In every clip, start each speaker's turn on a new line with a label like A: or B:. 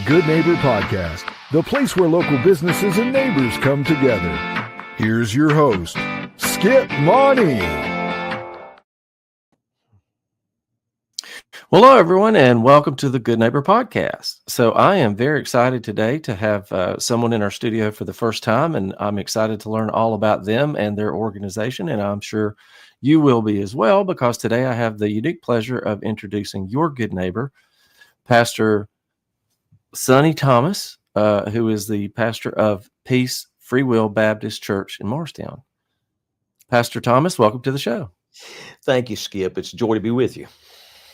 A: Good Neighbor Podcast, the place where local businesses and neighbors come together. Here's your host, Skip Money.
B: Well, hello, everyone, and welcome to the Good Neighbor Podcast. So I am very excited today to have someone in our studio for the first time, and I'm excited to learn all about them and their organization, and I'm sure you will be as well, because today I have the unique pleasure of introducing your good neighbor, Pastor Sonny Thomas, who is the pastor of Peace Free Will Baptist Church in Morristown. Pastor Thomas, welcome to the show.
C: Thank you, Skip. It's a joy to be with you.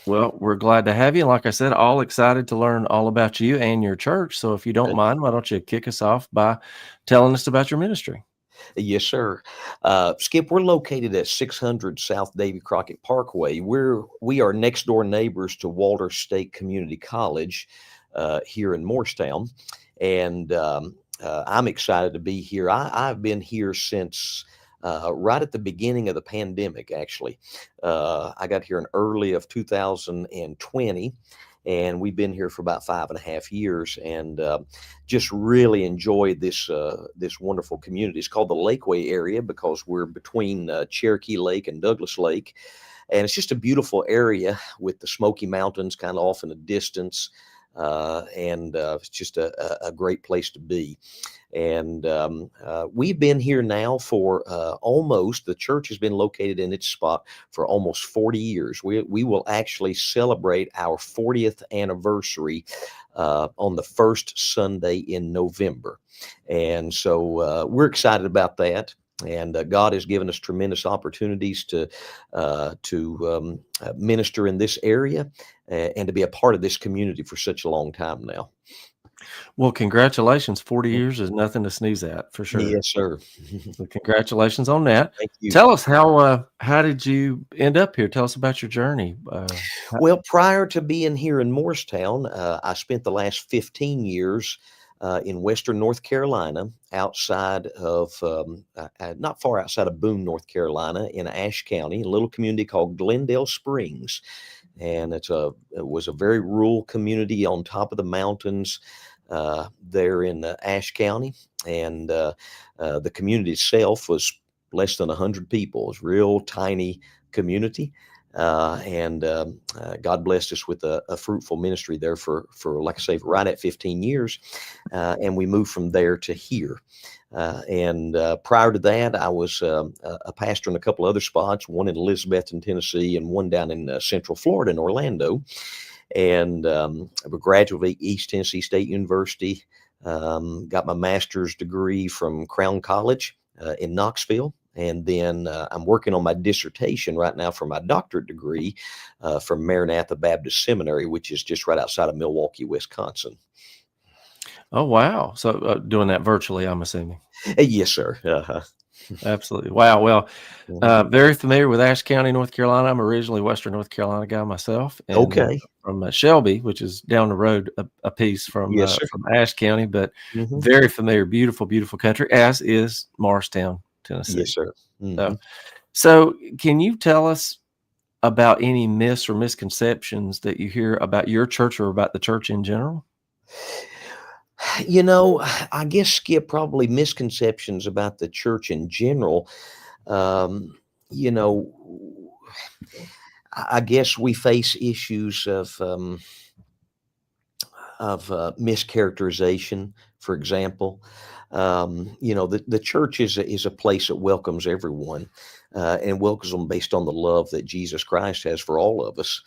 B: Well, we're glad to have you. Like I said, all excited to learn all about you and your church. So if you don't mind, why don't you kick us off by telling us about your ministry?
C: Yes, sir. Skip, we're located at 600 South Davy Crockett Parkway. We are next door neighbors to Walter State Community College here in Morristown. And I'm excited to be here. I've been here since right at the beginning of the pandemic, actually. I got here in early of 2020, and we've been here for about 5.5 years, and just really enjoyed this wonderful community. It's called the Lakeway area because we're between Cherokee Lake and Douglas Lake, and it's just a beautiful area with the Smoky Mountains kind of off in the distance, and it's just a great place to be. And we've been here now for the church has been located in its spot for almost 40 years. We will actually celebrate our 40th anniversary on the first Sunday in November. And so we're excited about that. And God has given us tremendous opportunities to minister in this area and to be a part of this community for such a long time now.
B: Well, congratulations. 40 years is nothing to sneeze at, for sure.
C: Yes, sir.
B: So congratulations on that.
C: Thank you.
B: Tell us how did you end up here? Tell us about your journey.
C: Well, prior to being here in Morristown, I spent the last 15 years in Western North Carolina, outside of, not far outside of Boone, North Carolina, in Ashe County, a little community called Glendale Springs. And it was a very rural community on top of the mountains there in Ashe County. And the community itself was less than 100 people. It was a real tiny community. And God blessed us with a fruitful ministry there for, like I say, right at 15 years. And we moved from there to here. And prior to that, I was a pastor in a couple other spots, one in Elizabethton, Tennessee, and one down in Central Florida in Orlando. And I'm a graduate of East Tennessee State University, got my master's degree from Crown College in Knoxville. And then I'm working on my dissertation right now for my doctorate degree from Maranatha Baptist Seminary, which is just right outside of Milwaukee, Wisconsin.
B: Oh, wow. So doing that virtually, I'm assuming.
C: Yes, sir. Uh-huh.
B: Absolutely. Wow. Well, very familiar with Ashe County, North Carolina. I'm originally Western North Carolina guy myself. And,
C: okay.
B: From Shelby, which is down the road a piece from from Ashe County, but very familiar, beautiful, beautiful country, as is Morristown, Tennessee.
C: Yes, sir. Mm-hmm.
B: So can you tell us about any myths or misconceptions that you hear about your church or about the church in general?
C: You know, I guess, Skip, probably misconceptions about the church in general. You know, I guess we face issues of mischaracterization, for example. You know, the church is a place that welcomes everyone and welcomes them based on the love that Jesus Christ has for all of us.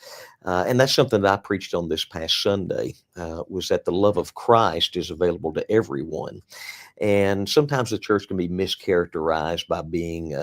C: And that's something that I preached on this past Sunday, was that the love of Christ is available to everyone. And sometimes the church can be mischaracterized by being,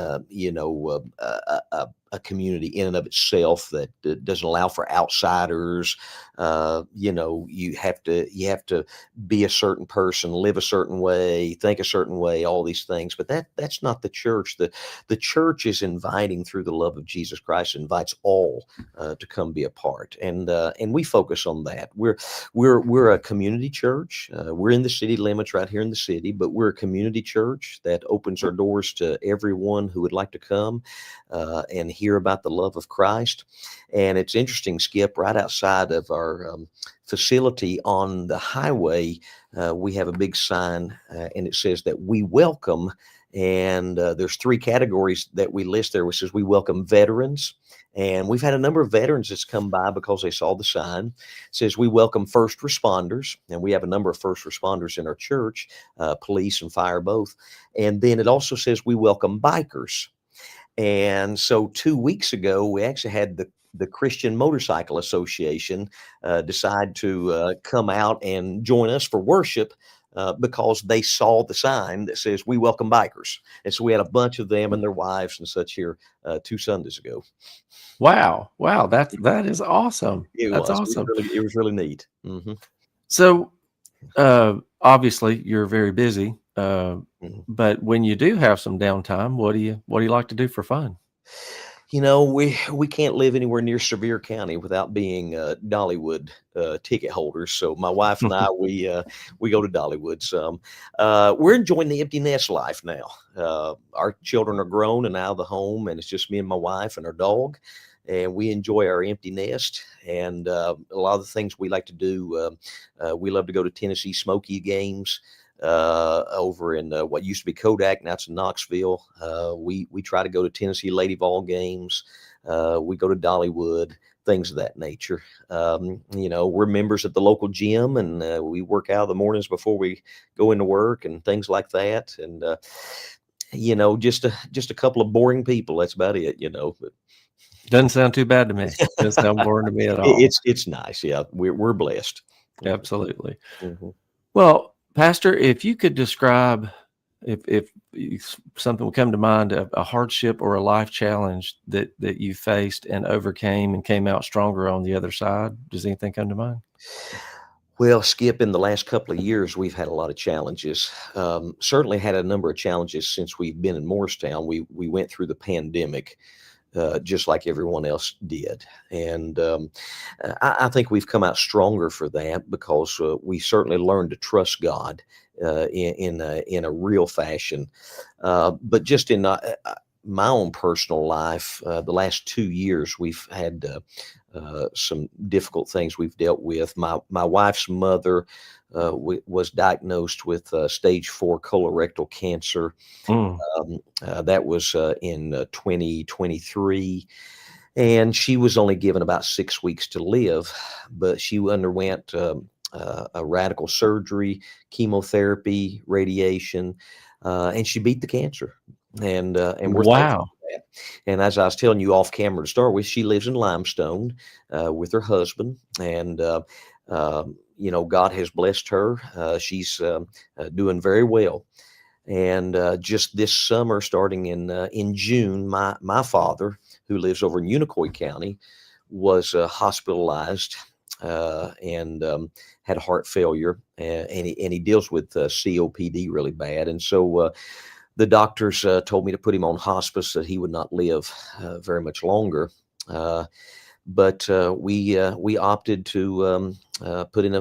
C: a community in and of itself that doesn't allow for outsiders. You have to be a certain person, live a certain way, think a certain way, all these things. But that's not the church. The church is inviting through the love of Jesus Christ, invites all to come be a part part, and we focus on that. We're a community church. We're in the city limits right here in the city, but we're a community church that opens our doors to everyone who would like to come and hear about the love of Christ. And it's interesting, Skip, right outside of our facility on the highway, we have a big sign, and it says that we welcome. And there's 3 categories that we list there, which says we welcome veterans. And we've had a number of veterans that's come by because they saw the sign. It says we welcome first responders, and we have a number of first responders in our church, police and fire both. And then it also says we welcome bikers. And so 2 weeks ago, we actually had the Christian Motorcycle Association decide to come out and join us for worship because they saw the sign that says we welcome bikers. And so we had a bunch of them and their wives and such here 2 Sundays ago.
B: Wow. That is awesome. That's awesome.
C: It was really neat. Mm-hmm.
B: So obviously you're very busy, but when you do have some downtime, what do you like to do for fun?
C: You know, we can't live anywhere near Sevier County without being Dollywood ticket holders. So my wife and I, we go to Dollywood some. We're enjoying the empty nest life now. Our children are grown and out of the home, and it's just me and my wife and our dog. And we enjoy our empty nest. And a lot of the things we like to do, we love to go to Tennessee Smoky games. Over in what used to be Kodak, now it's in Knoxville. We try to go to Tennessee Lady Vol games. We go to Dollywood, things of that nature. We're members at the local gym, and we work out the mornings before we go into work and things like that. And just a couple of boring people. That's about it. But
B: doesn't sound too bad to me. Doesn't sound boring to me at all.
C: It's nice. Yeah, we're blessed.
B: Absolutely.
C: Mm-hmm.
B: Well, Pastor, if you could describe, if something would come to mind, a hardship or a life challenge that you faced and overcame and came out stronger on the other side, does anything come to mind?
C: Well, Skip, in the last couple of years, we've had a lot of challenges. Certainly had a number of challenges since we've been in Morristown. We went through the pandemic. Just like everyone else did. And I think we've come out stronger for that because we certainly learned to trust God in a real fashion. But just in my own personal life, the last 2 years, we've had some difficult things we've dealt with. My wife's mother was diagnosed with stage 4 colorectal cancer. That was in 2023, and she was only given about 6 weeks to live, but she underwent a radical surgery, chemotherapy, radiation, and she beat the cancer. And we're thankful for that. And as I was telling you off camera to start with, she lives in Limestone with her husband, and God has blessed her. She's doing very well. And just this summer, starting in June, my father, who lives over in Unicoi County, was hospitalized and had heart failure, and he deals with COPD really bad. And so the doctors told me to put him on hospice, that he would not live very much longer. But we opted to put in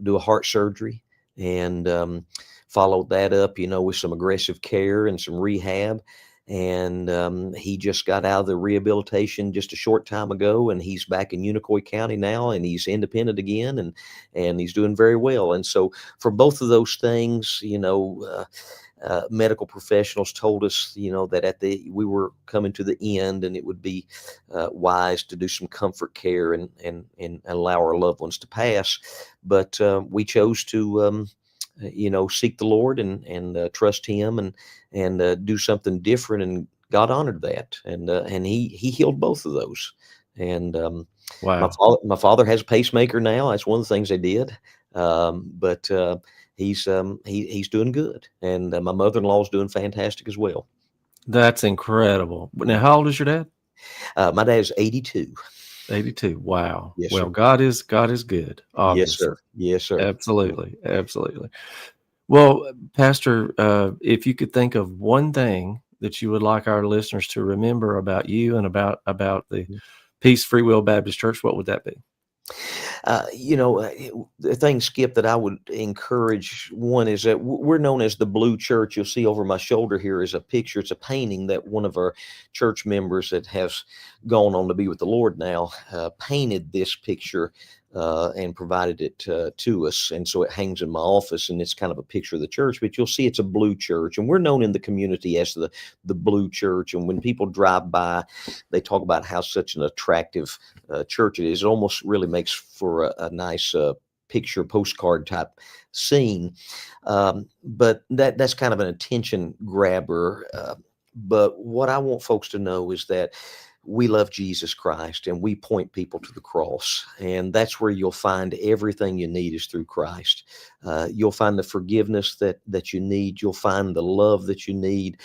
C: do a heart surgery, and followed that up, with some aggressive care and some rehab. And he just got out of the rehabilitation just a short time ago, and he's back in Unicoi County now, and he's independent again, and he's doing very well. And so for both of those things, medical professionals told us, that we were coming to the end, and it would be wise to do some comfort care and allow our loved ones to pass. But we chose to seek the Lord and trust Him and do something different, and God honored that, and He healed both of those. And
B: wow,
C: my father has a pacemaker now. That's one of the things they did, but he's doing good, and my mother-in-law is doing fantastic as well.
B: that's incredible. Now, how old is your dad?
C: My dad's 82.
B: 82. Wow.
C: Yes,
B: well,
C: sir.
B: God is good. Obviously.
C: Yes, sir. Yes, sir.
B: Absolutely. Well, Pastor, if you could think of one thing that you would like our listeners to remember about you and about the Peace Free Will Baptist Church, what would that be?
C: The thing, Skip, that I would encourage, one is that we're known as the Blue Church. You'll see over my shoulder here is a picture. It's a painting that one of our church members that has gone on to be with the Lord now painted this picture and provided it to us. And so it hangs in my office, and it's kind of a picture of the church. But you'll see it's a blue church, and we're known in the community as the Blue Church. And when people drive by, they talk about how such an attractive church it is. It almost really makes for a nice picture postcard type scene. But that's kind of an attention grabber. But what I want folks to know is that we love Jesus Christ, and we point people to the cross, and that's where you'll find everything you need is through Christ. You'll find the forgiveness that you need. You'll find the love that you need.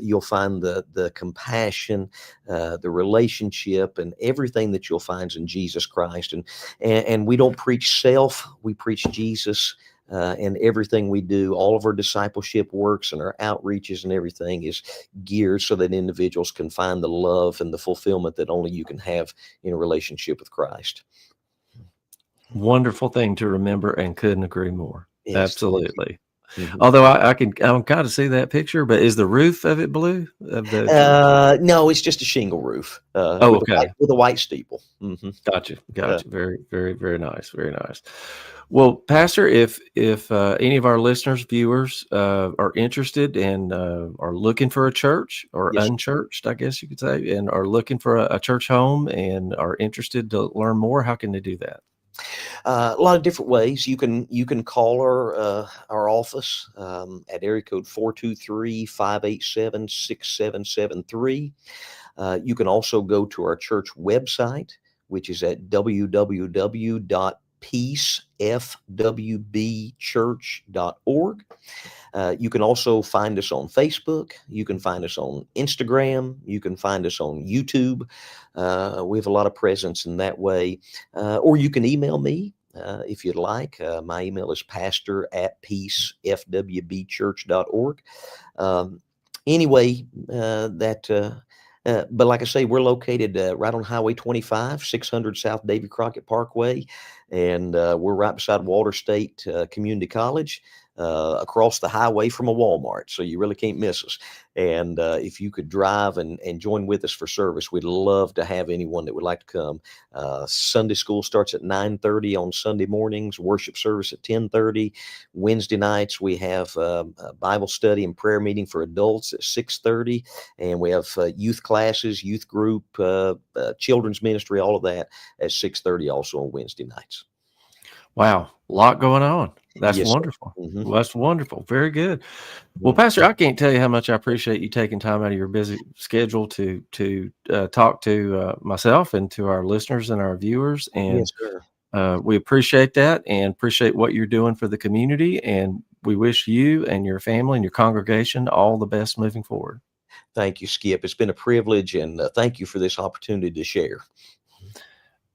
C: You'll find the compassion, the relationship, and everything that you'll find in Jesus Christ. And we don't preach self; we preach Jesus. And everything we do, all of our discipleship works and our outreaches and everything is geared so that individuals can find the love and the fulfillment that only you can have in a relationship with Christ.
B: Wonderful thing to remember, and couldn't agree more.
C: Yes,
B: absolutely.
C: Mm-hmm.
B: Although I can kind of see that picture, but is the roof of it blue?
C: No, it's just a shingle roof.
B: Okay.
C: With a white steeple. Mm-hmm.
B: Gotcha. Very, very, very nice. Very nice. Well, Pastor, if any of our listeners, viewers are interested and are looking for a church or
C: Yes,
B: unchurched, I guess you could say, and are looking for a church home and are interested to learn more, how can they do that?
C: a lot of different ways. You can call our office at area code 423-587-6773. You can also go to our church website, which is at www.peacefwbchurch.org. You can also find us on Facebook. You can find us on Instagram. You can find us on YouTube. We have a lot of presence in that way. Or you can email me if you'd like. My email is pastor@peacefwbchurch.org. But like I say, we're located right on Highway 25, 600 South Davy Crockett Parkway, and we're right beside Walter State Community College, across the highway from a Walmart. So you really can't miss us. And if you could drive and join with us for service, we'd love to have anyone that would like to come. Sunday school starts at 9:30 on Sunday mornings, worship service at 10:30. Wednesday nights, we have a Bible study and prayer meeting for adults at 6:30. And we have youth classes, youth group, children's ministry, all of that at 6:30 also on Wednesday nights.
B: Wow, a lot going on. That's
C: Yes,
B: wonderful.
C: Mm-hmm.
B: Well, that's wonderful. Very good. Well, Pastor, I can't tell you how much I appreciate you taking time out of your busy schedule to talk to myself and to our listeners and our viewers. And
C: Yes, sir.
B: we appreciate that and appreciate what you're doing for the community. And we wish you and your family and your congregation all the best moving forward.
C: Thank you, Skip. It's been a privilege, and thank you for this opportunity to share.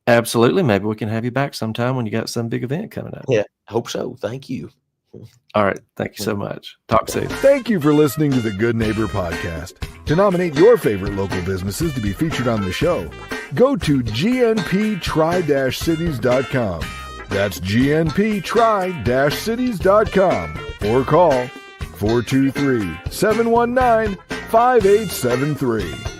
B: Absolutely. Maybe we can have you back sometime when you got some big event coming up.
C: Yeah, I hope so. Thank you.
B: All right. Thank you so much. Talk soon.
A: Thank you for listening to the Good Neighbor Podcast. To nominate your favorite local businesses to be featured on the show, go to gnptry-cities.com. That's gnptry-cities.com or call 423-719-5873.